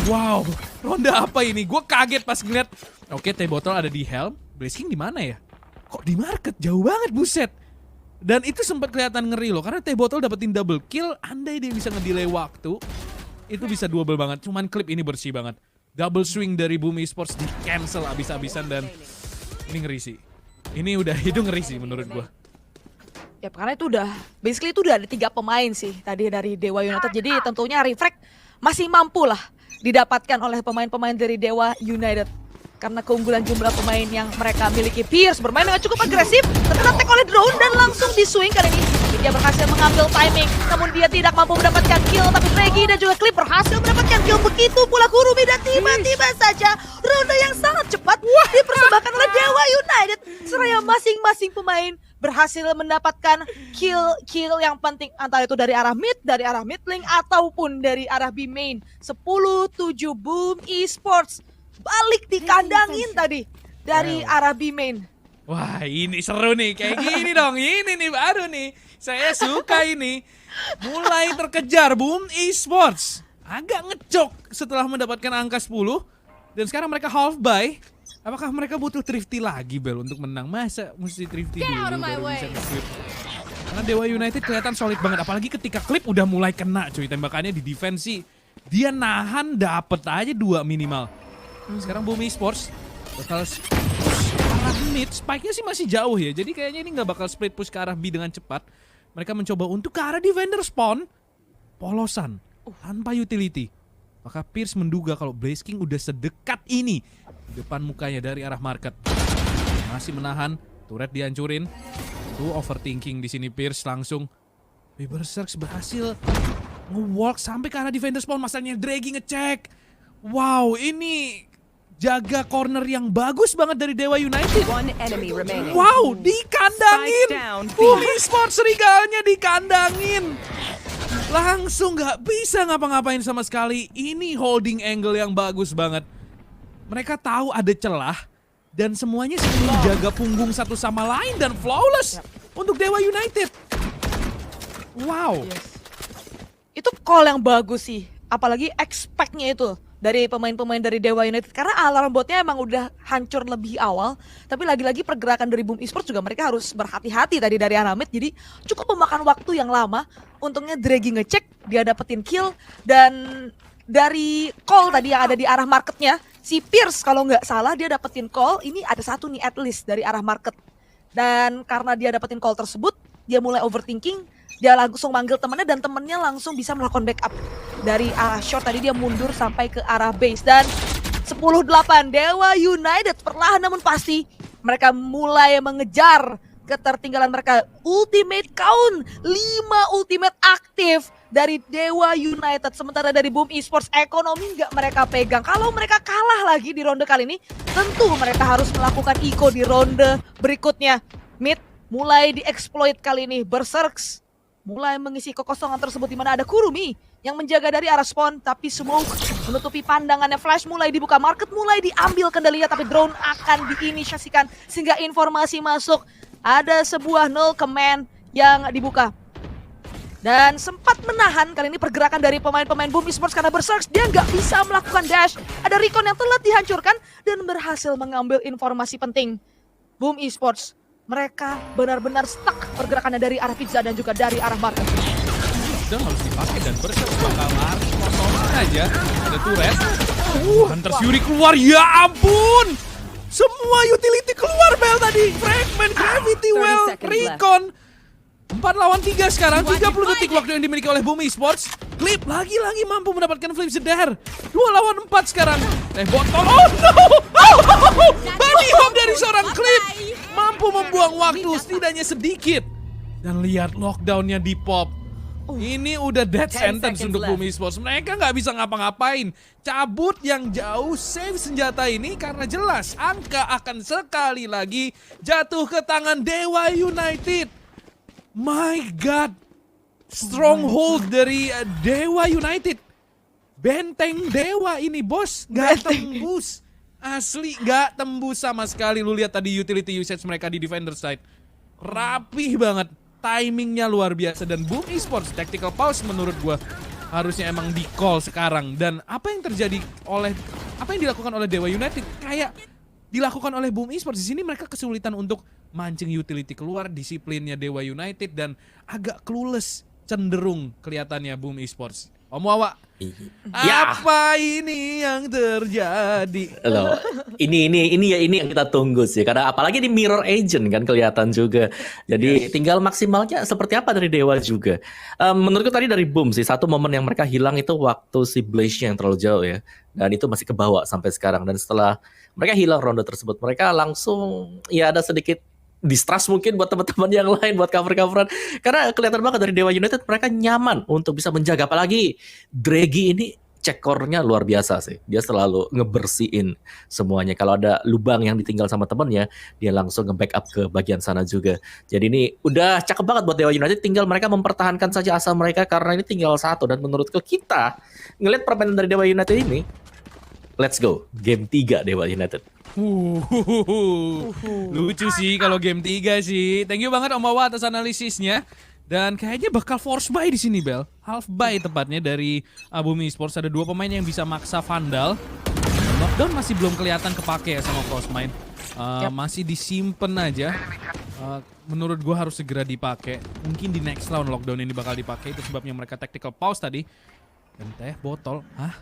Wow. Ronde apa ini? Gue kaget pas ngeliat. Oke, T-Botol ada di Helm. Blaze King di mana ya? Kok di Market? Jauh banget, buset. Dan itu sempat kelihatan ngeri loh, karena T-Botol dapetin double kill. Andai dia bisa ngedelay waktu, itu bisa double banget. Cuman Clip ini bersih banget. Double swing dari Bumi Esports di cancel abis-abisan, dan ini ngeri sih. Ini udah hidung ngeri sih menurut gua. Ya karena itu udah, basically itu udah ada 3 pemain sih tadi dari Dewa United. Jadi tentunya refrag masih mampu lah didapatkan oleh pemain-pemain dari Dewa United. Karena keunggulan jumlah pemain yang mereka miliki. Pierce bermain dengan cukup agresif, terdetek oleh drone dan langsung di swing kali ini. Dia berhasil mengambil timing, namun dia tidak mampu mendapatkan kill. Tapi Reggie dan juga Clip berhasil mendapatkan kill. Begitu pula Kurumi, dan tiba-tiba saja ronde yang sangat cepat dipersembahkan oleh Dewa United. Seraya masing-masing pemain berhasil mendapatkan kill yang penting, antara itu dari arah mid lane ataupun dari arah B main. 10-7 Boom Esports balik dikandangin tadi dari arah B main. Wah, ini seru nih. Kayak gini dong. Ini nih baru nih. Saya suka ini. Mulai terkejar Boom Esports. Agak ngecok setelah mendapatkan angka 10. Dan sekarang mereka half buy. Apakah mereka butuh Thrifty lagi, Bel, untuk menang? Masa mesti Thrifty dulu baru bisa nge-flip? Karena Dewa United kelihatan solid banget. Apalagi ketika Clip udah mulai kena, cuy. Tembakannya di defense sih. Dia nahan, dapet aja 2 minimal. Sekarang Bumi Esports bakal arah mid. Spike-nya sih masih jauh ya. Jadi kayaknya ini nggak bakal split push ke arah B dengan cepat. Mereka mencoba untuk ke arah defender spawn. Polosan. Tanpa utility. Maka Pierce menduga kalau Blaze King udah sedekat ini di depan mukanya dari arah Market. Masih menahan. Turret dihancurin. Tuh overthinking di sini Pierce langsung. Berserk berhasil nge-walk sampai ke arah defender spawn. Masalahnya Draggy ngecek. Wow, ini jaga corner yang bagus banget dari Dewa United. Wow, dikandangin. Bumi Esports serigalnya dikandangin. Langsung nggak bisa ngapa-ngapain sama sekali. Ini holding angle yang bagus banget. Mereka tahu ada celah dan semuanya saling menjaga punggung satu sama lain dan flawless untuk Dewa United. Wow. Itu call yang bagus sih. Apalagi expect-nya itu dari pemain-pemain dari Dewa United, karena alarm botnya emang udah hancur lebih awal. Tapi lagi-lagi pergerakan dari Boom Esports juga mereka harus berhati-hati tadi dari arah mid. Jadi cukup memakan waktu yang lama. Untungnya Draggy ngecek, dia dapetin kill. Dan dari call tadi yang ada di arah marketnya, si Pierce kalau nggak salah dia dapetin call. Ini ada satu nih at least dari arah market. Dan karena dia dapetin call tersebut, dia mulai overthinking. Dia langsung manggil temannya dan temennya langsung bisa melakukan backup. Dari arah short tadi dia mundur sampai ke arah base. Dan 10-8 Dewa United perlahan namun pasti mereka mulai mengejar ketertinggalan mereka. Ultimate count, 5 ultimate aktif dari Dewa United. Sementara dari Boom Esports ekonomi nggak mereka pegang. Kalau mereka kalah lagi di ronde kali ini, tentu mereka harus melakukan eco di ronde berikutnya. Mid mulai dieksploit kali ini. Berserks mulai mengisi kekosongan tersebut di mana ada Kurumi yang menjaga dari arah spawn, tapi smoke menutupi pandangannya. Flash mulai dibuka, market mulai diambil kendalinya, tapi drone akan diinisiasikan sehingga informasi masuk. Ada sebuah null command yang dibuka. Dan sempat menahan kali ini pergerakan dari pemain-pemain Boom Esports karena Berserk dia nggak bisa melakukan dash. Ada Recon yang telah dihancurkan dan berhasil mengambil informasi penting. Boom Esports, mereka benar-benar stuck pergerakannya dari arah pizza dan juga dari arah market. Dan harus dipakai dan Berserk bakal lari kosong aja. Ada turret. Hunter Fury keluar, ya ampun! Semua utility keluar Bel tadi. Fragment, Gravity Well, Recon. 4 lawan 3 sekarang, 30 detik waktu yang dimiliki oleh Boom Esports. Clip lagi-lagi mampu mendapatkan flip sedar. 2 lawan 4 sekarang. Botol, oh no! Body hop dari seorang Clip. Mampu membuang waktu setidaknya sedikit. Dan lihat lockdownnya di pop. Ini udah death sentence untuk Boom Esports. Mereka nggak bisa ngapa-ngapain. Cabut yang jauh, save senjata ini karena jelas angka akan sekali lagi jatuh ke tangan Dewa United. My God, stronghold dari Dewa United. Benteng Dewa ini bos, gak tembus. Asli gak tembus sama sekali. Lu lihat tadi utility usage mereka di defender side. Rapih banget, timingnya luar biasa. Dan Boom Esports tactical pause menurut gua harusnya emang di call sekarang. Dan apa yang dilakukan oleh Dewa United kayak dilakukan oleh Boom Esports. Di sini mereka kesulitan untuk mancing utility keluar, disiplinnya Dewa United dan agak clueless cenderung kelihatannya Boom Esports. Om Wawa, apa ini yang terjadi? Loh, ini yang kita tunggu sih, karena apalagi di Mirror Agent kan kelihatan juga. Jadi tinggal maksimalnya seperti apa dari Dewa juga. Menurutku tadi dari Boom sih, satu momen yang mereka hilang itu waktu si Blaze-nya yang terlalu jauh ya. Dan itu masih kebawa sampai sekarang. Dan setelah mereka hilang ronde tersebut, mereka langsung ya ada sedikit distrust mungkin buat teman-teman yang lain buat cover-coveran, karena kelihatan banget dari Dewa United mereka nyaman untuk bisa menjaga, apalagi Draghi ini cekornya luar biasa sih, dia selalu ngebersihin semuanya. Kalau ada lubang yang ditinggal sama temennya, dia langsung nge-backup ke bagian sana juga. Jadi ini udah cakep banget buat Dewa United, tinggal mereka mempertahankan saja asa mereka karena ini tinggal 1. Dan menurutku kita ngelihat permainan dari Dewa United ini, let's go game 3 Dewa United. Lucu sih kalau game 3 sih. Thank you banget Om Wawa atas analisisnya. Dan kayaknya bakal force buy di sini Bel. Half buy tepatnya dari Boom Esports. Ada 2 pemain yang bisa maksa Vandal. Lockdown masih belum kelihatan kepake ya sama Frostmind. Masih disimpan aja. Menurut gua harus segera dipakai. Mungkin di next round lockdown ini bakal dipakai. Itu sebabnya mereka tactical pause tadi. Dan teh botol. Hah?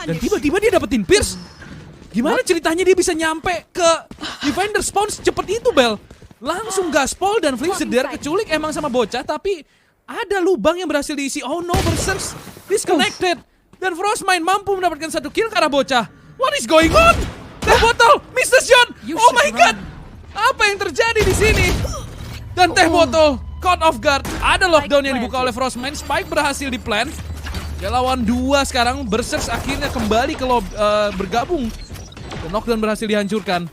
Dan tiba-tiba dia dapetin Pierce. Gimana ceritanya dia bisa nyampe ke Defender spawn secepat itu Bel? Langsung gaspol dan flip sedar, keculik emang sama bocah, tapi ada lubang yang berhasil diisi. Oh no, Berserk disconnected. Dan Frostmind mampu mendapatkan 1 kill ke arah bocah. What is going on? Teh botol, Mr. John. Oh my God. Apa yang terjadi di sini? Dan teh botol caught off guard. Ada lockdown yang dibuka oleh Frostmind. Spike berhasil di plant. Ya lawan 2 sekarang. Berserk akhirnya kembali ke bergabung. Dan knockdown berhasil dihancurkan.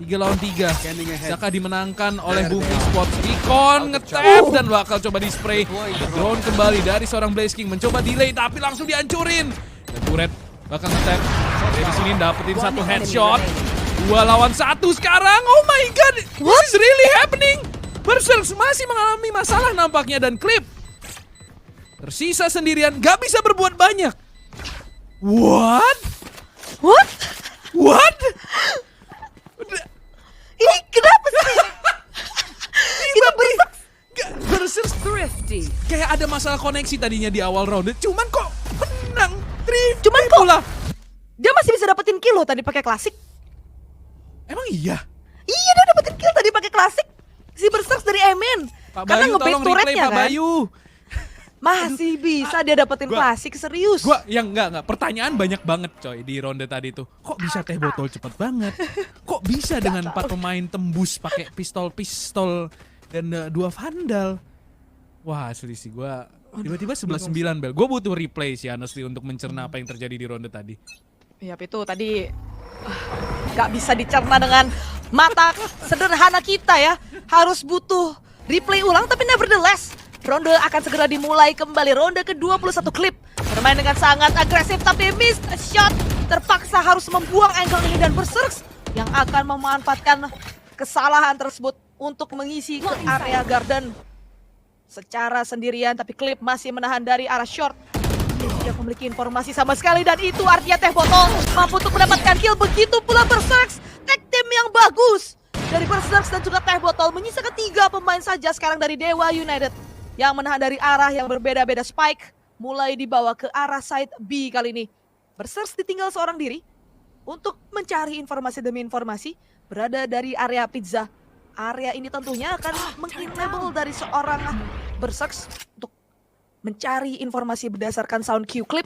3 lawan 3. Saka dimenangkan oleh Boom Esports. Recon nge-tap dan bakal coba di-spray. Drone kembali dari seorang Blaze King. Mencoba delay tapi langsung dihancurin. Dan turret bakal nge-tap. Dari sini dapetin 1 headshot. 2 lawan 1 sekarang. Oh my God. What is really happening? Berserk masih mengalami masalah nampaknya. Dan Clip tersisa sendirian. Gak bisa berbuat banyak. What? Ini kenapa sih? Kita Berserk thrifty. Kayak ada masalah koneksi tadinya di awal round. Cuman kok menang. Cuman kok dia masih bisa dapetin kill loh tadi pakai klasik. Emang iya? Iya, dia dapetin kill tadi pakai klasik. Si Berserk dari Emin. Pak Karena Bayu nge-bait tolong replay turretnya Pak kan. Bayu. Masih bisa dia dapetin klasik, serius. Gua yang enggak. Pertanyaan banyak banget coy di ronde tadi tuh. Kok bisa teh botol cepet banget? Kok bisa dengan 4 pemain tembus pakai pistol dan 2 Vandal? Wah selisih gue tiba-tiba 11-9 Bel. Gue butuh replay sih honestly untuk mencerna apa yang terjadi di ronde tadi. Yap, itu tadi gak bisa dicerna dengan mata sederhana kita ya. Harus butuh replay ulang, tapi nevertheless ronde akan segera dimulai kembali. Ronde ke-21 klip. Bermain dengan sangat agresif tapi missed shot. Terpaksa harus membuang angle ini dan Berserks yang akan memanfaatkan kesalahan tersebut untuk mengisi ke area garden. Secara sendirian tapi klip masih menahan dari arah short. Dia tidak memiliki informasi sama sekali dan itu artinya Teh Botol mampu untuk mendapatkan kill. Begitu pula Berserks, tag team yang bagus dari Berserks dan juga Teh Botol. Menyisakan 3 pemain saja sekarang dari Dewa United yang menahan dari arah yang berbeda-beda. Spike mulai dibawa ke arah side B kali ini. Berserks ditinggal seorang diri untuk mencari informasi demi informasi berada dari area pizza. Area ini tentunya akan mengenable dari seorang Berserks untuk mencari informasi berdasarkan sound cue clip.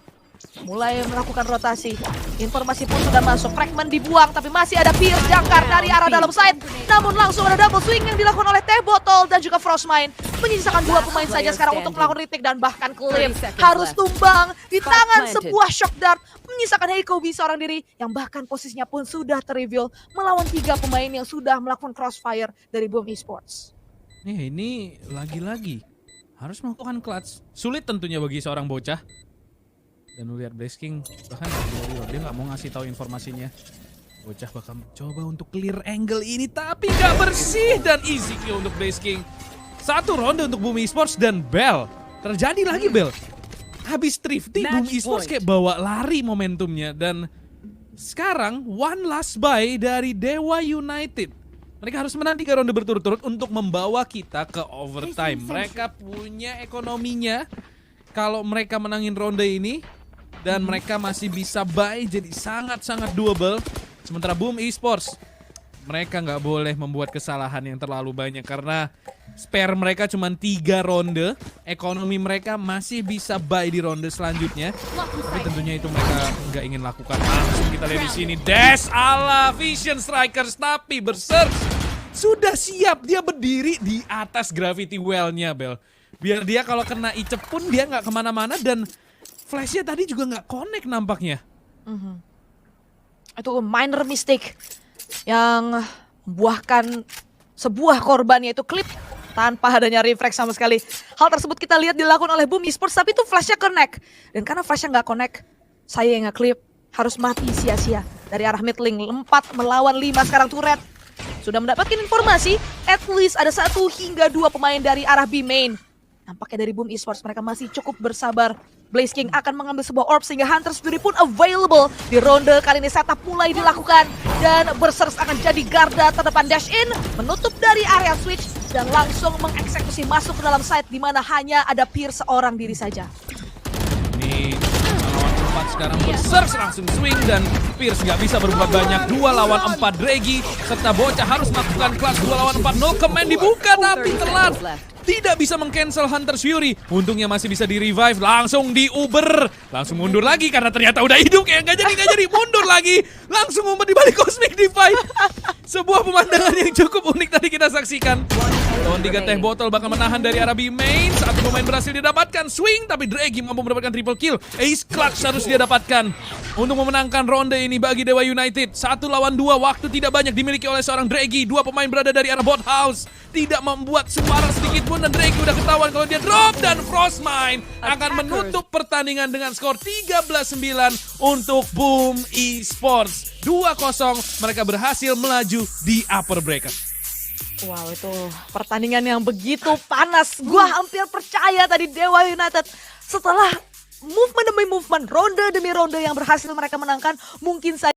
Mulai melakukan rotasi. Informasi pun sudah masuk. Fragment dibuang tapi masih ada Pierce jangkar dari arah dalam side. Namun langsung ada double swing yang dilakukan oleh Teh Botol dan juga Frostmine. Menyisakan 2 pemain saja sekarang untuk melakukan retake dan bahkan klip harus tumbang di tangan sebuah shock dart. Menyisakan Heikobi seorang diri yang bahkan posisinya pun sudah terreveal melawan 3 pemain yang sudah melakukan crossfire dari Boom Esports. Ini lagi-lagi harus melakukan clutch. Sulit tentunya bagi seorang bocah. Dan lu lihat Blazeking bahkan dia nggak mau ngasih tahu informasinya. Bocah bakal coba untuk clear angle ini tapi nggak bersih dan easy kill untuk Blazeking. 1 ronde untuk Boom Esports dan Bell. Terjadi lagi Bell. Habis thrifty Boom Esports kayak bawa lari momentumnya dan sekarang one last buy dari Dewa United. Mereka harus menang 3 ronde berturut-turut untuk membawa kita ke overtime. Mereka punya ekonominya kalau mereka menangin ronde ini. Dan mereka masih bisa buy jadi sangat-sangat doable. Sementara Boom Esports, mereka nggak boleh membuat kesalahan yang terlalu banyak. Karena spare mereka cuma 3 ronde. Ekonomi mereka masih bisa buy di ronde selanjutnya. Tapi tentunya itu mereka nggak ingin lakukan. Langsung kita lihat di sini. Dash ala Vision Strikers. Tapi Berserks sudah siap. Dia berdiri di atas Gravity Well-nya Bel. Biar dia kalau kena icep pun dia nggak kemana-mana dan flashnya tadi juga nggak connect nampaknya. Itu minor mistake yang membuahkan sebuah korban yaitu klip tanpa adanya refresh sama sekali. Hal tersebut kita lihat dilakukan oleh Boom Esports tapi itu flashnya connect. Dan karena flashnya nggak connect, saya yang nge-clip harus mati sia-sia. Dari arah mid lane 4 melawan 5 sekarang turret. Sudah mendapatkan informasi, at least ada 1 hingga 2 pemain dari arah B main. Nampaknya dari Boom Esports mereka masih cukup bersabar. Blazeking akan mengambil sebuah orb sehingga Hunter's Fury pun available. Di ronde kali ini setup mulai dilakukan. Dan Berserks akan jadi garda terdepan dash in. Menutup dari area switch. Dan langsung mengeksekusi masuk ke dalam site. Dimana hanya ada Pierce seorang diri saja. Ini lawan 4 sekarang Berserks langsung swing. Dan Pierce nggak bisa berbuat banyak. 2 lawan 4 Draggy. Serta Bocah harus melakukan clutch 2 lawan 4. No command dibuka tapi telat. Tidak bisa meng-cancel Hunter's Fury. Untungnya masih bisa di-revive. Langsung di-uber. Langsung mundur lagi karena ternyata udah hidup. Kayak nggak jadi. Mundur lagi. Langsung ngumpet di balik Cosmic Divide. Sebuah pemandangan yang cukup unik tadi kita saksikan. Lawan 3 Teh Botol bakal menahan dari arah B main. 1 pemain berhasil didapatkan. Swing tapi Draggy mampu mendapatkan triple kill. Ace clutch harus dia dapatkan. Untuk memenangkan ronde ini bagi Dewa United. 1 lawan 2. Waktu tidak banyak dimiliki oleh seorang Draggy. 2 pemain berada dari arah bot house. Tidak membuat suara sedikit pun. Dan Draggy udah ketahuan kalau dia drop. Dan Frostmine akan menutup pertandingan dengan skor 13-9 untuk Boom Esports. 2-0 mereka berhasil melaju di upper bracket. Wow, itu pertandingan yang begitu panas. Gua hampir percaya tadi Dewa United setelah movement demi movement, ronde demi ronde yang berhasil mereka menangkan, mungkin saja